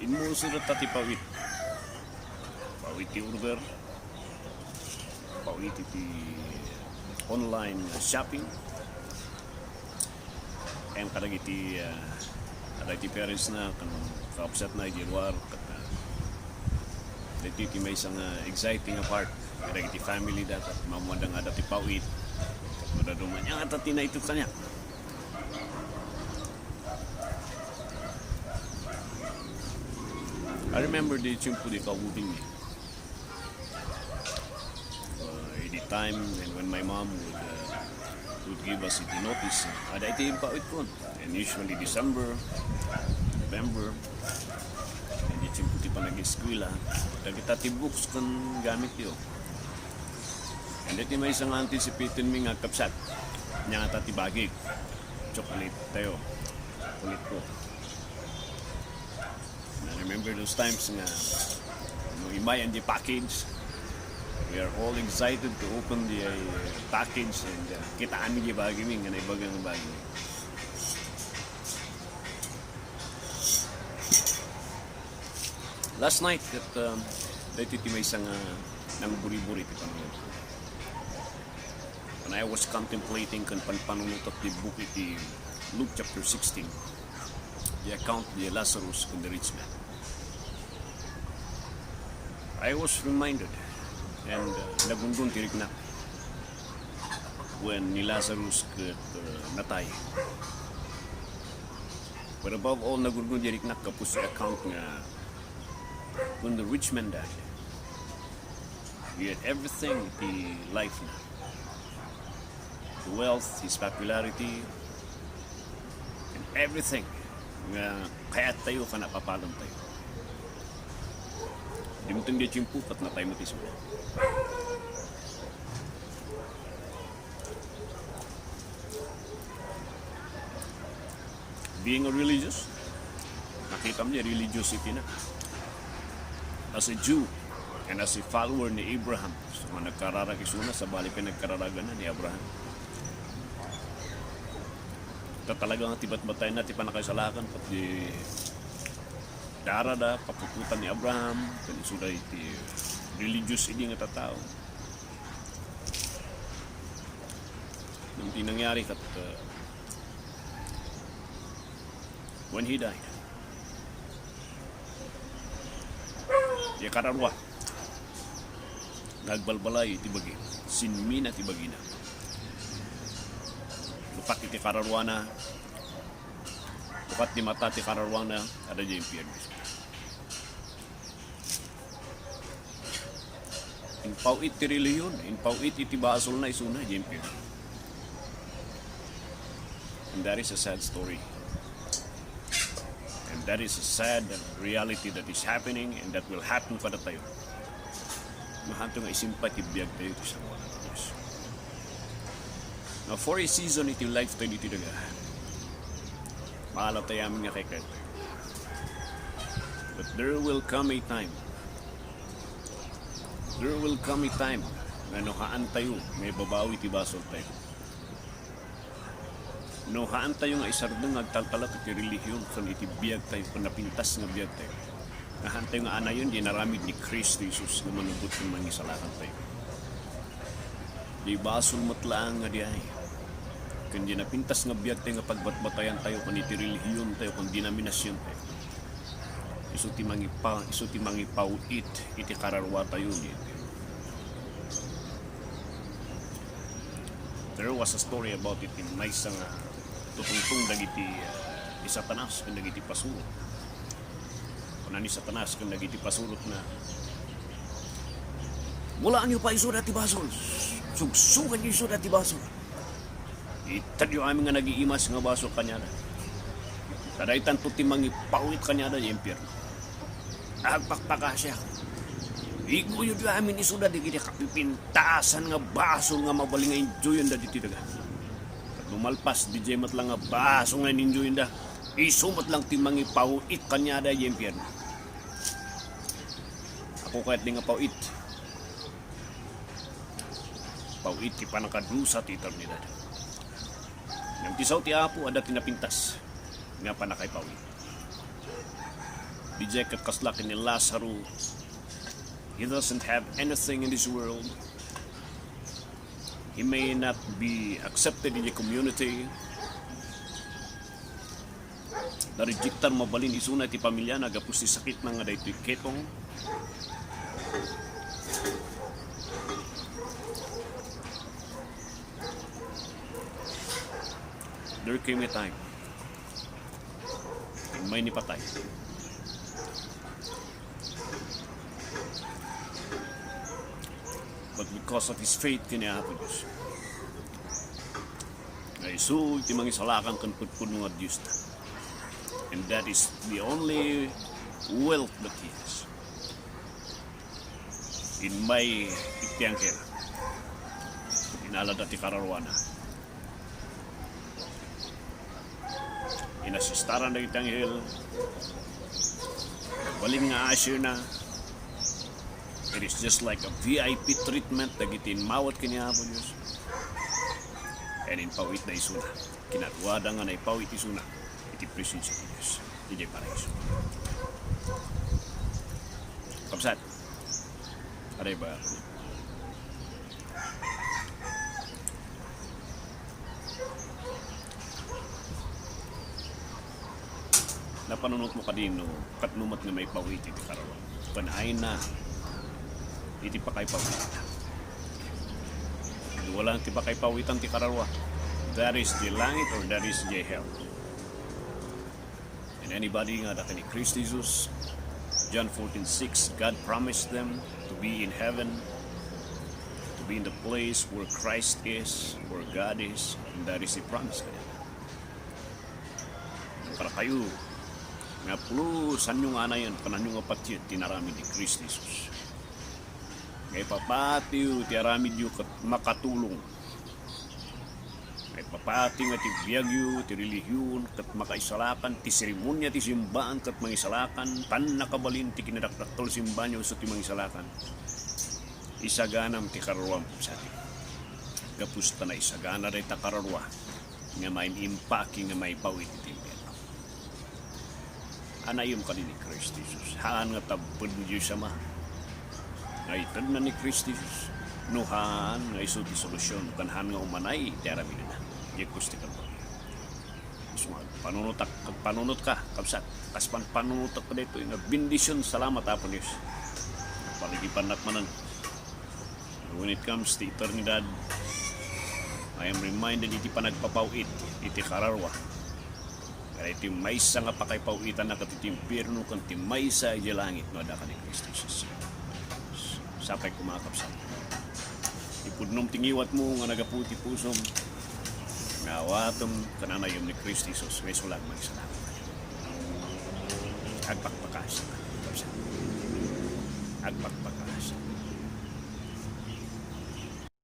Inmusurat tati Paw-It. Paw-It ti order. Paw-It ti online shopping. Em kadag iti ada iti parents na kan kaupsat na idiwar kat dito iti may isang exciting part kadag iti family dat at mamadang ada ti Paw-It kat madaduman yang atati na ito kanya. I remember the chimpu di kawuding me. Any time and when my mom would give us the notice, ada iti yung Paw-It ko. And usually December, November, and di chimpu ti panag-eskwila, kita ti books kan gamit yo. And iti may isang anticipated mi nga kapsat, niya nga ti bagig, chocolate tayo, kulit ko. I remember those times nga imay and the package. We are all excited to open the package and kitaan mi di bagi mi nga naibagang bagi. Last night at dito ti may isang nang buri-buri ti panunod. When I was contemplating kan panunod at the book iti Luke chapter 16, the account of Lazarus and the rich man. I was reminded and nagungun tirik na when ni Lazarus natay. But above all, nagungun tirik na kapos sa account nga when the rich man died. He had everything the life na. The wealth, his popularity, and everything nga kaya tayo ka napapalam tayo. Di mo itong di chimpupat na tayo matismo. Being a religious, nakita mo niya religiosity na. As a Jew and as a follower ni Abraham, so nagkararag-isuna sa balik na nagkararagan na ni Abraham. Ito talagang tibat-batay na tipanakasalakan pati darada papuputan ni Abraham kan sudah iti religious ini nga tatao. Nung tinangyari kat when he died, ya kararwa nagbalbalay iti bagi sinmina ti bagina. Lukat iti kararwa na bukat di mata ti kararwa na ada di impyerno. In Paw-It ti reliyon, in Paw-It iti basol na isuna di impyerno. And that is a sad story. And that is a sad reality that is happening and that will happen pada tayo. Mahanto nga isimpa ti biyag tayo iti sa mga Diyos. Now for a season iti life tayo iti daga. Maalat tayo amin nga kay Kristo. But there will come a time na nohaan tayo may babawi ti basol tayo. Nohaan tayo nga isardong agtaltalat iti relihiyon kan iti biyag tayo panapintas nga biyag tayo. Nahan tayo nga anayon di naramid ni Kristo Jesus na manubot ng mga isalakan tayo. Di basol matlaang nga di ay. Kundi napintas nga biyag tayo nga pagbatbatayan tayo kung iti relihiyon tayo kung dinaminasyon tayo. Isu ti mangi Paw-It iti kararwa tayo niya. There was a story about it in may isang tutungtong dagiti Satanas kung dagiti pasurot. Kung ni Satanas kung dagiti pasurot na mulaan niyo pa iso dati basol. Sugsugan niyo iso dati basol. Itadyo amin nga nag-iimas nga baso kanyada. Kadaitan to timang Paw-It kanyada di impyerno. Agpakpaka siya. Igo yun amin isuda di kiti kapipintasan nga baso nga mabaling nga enjoyin da diti daga. At lumalpas di jemat lang nga baso nga enjoyin da. Isumat lang timang Paw-It kanyada di impyerno. Ako kahit di nga Paw-It. Paw-It ti panakadusa ti eternidad. Nang tisaw ti Apo ada tinapintas nga panakay Paw-It. Dejected kaslaki ni Lazarus. He doesn't have anything in this world. He may not be accepted in the community. Narejectan mabalin isuna ti pamilya nagapos ti sakit na nga daytoy ketong. There came a time may nipatay. But because of his faith kiniapo Diyos, ay so iti mangisalakan kan putpuno nga Diyos ta. And that is the only wealth that he has. In may itiangker, inalad at ikararwana. Inasistaran na itanghel, baling nga asyo na. It is just like a VIP treatment na gitin mawat kinihapo Diyos. And in pawit na isuna, kinatwada nga na ipawit isuna, iti presensya ni Diyos, iti paraiso. Kapsat, aray ba? Napanunot mo kadino, katnumat nga may pawit iti karawang. Panay na, iti pa kay pawitan. Walang ti pa kay pawitan ti kararwa. That is the langit or that is the hell. And anybody nga dati ni Christ Jesus, John 14:6, God promised them to be in heaven, to be in the place where Christ is, where God is, and that is the promise kanila. Para kayo, nga pulo sanyo nga na yan, pananyo nga patyet, tinarami ni Christ Jesus. Ngay papatiw, ti aramid yu makatulong. Ngay papatiw nga ti biyagyo, ti relihiyon, kat makaisalakan, ti seremonya, ti simbaan, kat mangisalakan, tan nakabalin, ti kinadakdaktol simbaan nyo, so ti mangisalakan. Isaganam ti kararwam po sa atin. Kapusta na isagana rin ta kararwa, nga may impaki, nga may pawit iti impyerno. Anayom ka din ni Christ Jesus. Haan nga tabod ni Diyos Ama. Ngayon na ni Christ Jesus. Nuhaan nga iso di solusyon. Kanhaan nga umanay, tiaramin na. Di kusti ka ba? Panunot ka, kapsat. Kaspan panunutak ka dito. Bendisyon, salamat apo Diyos. Paligipan nakmanan. When it comes to eternidad, I am reminded iti panagpapawit, iti kararwa. Kaya iti maysa nga pakaipawitan na katiti impyerno kan ti maysa iti langit no ada ka ni Kristo Jesus. Sapay kumakapsat. Ipudnom tingiwat mo nga nagaputi pusom. Ngawatom kananayom ni Kristo Jesus. May sulag magsalamat. Agpakpakasa. Agpakpakasa.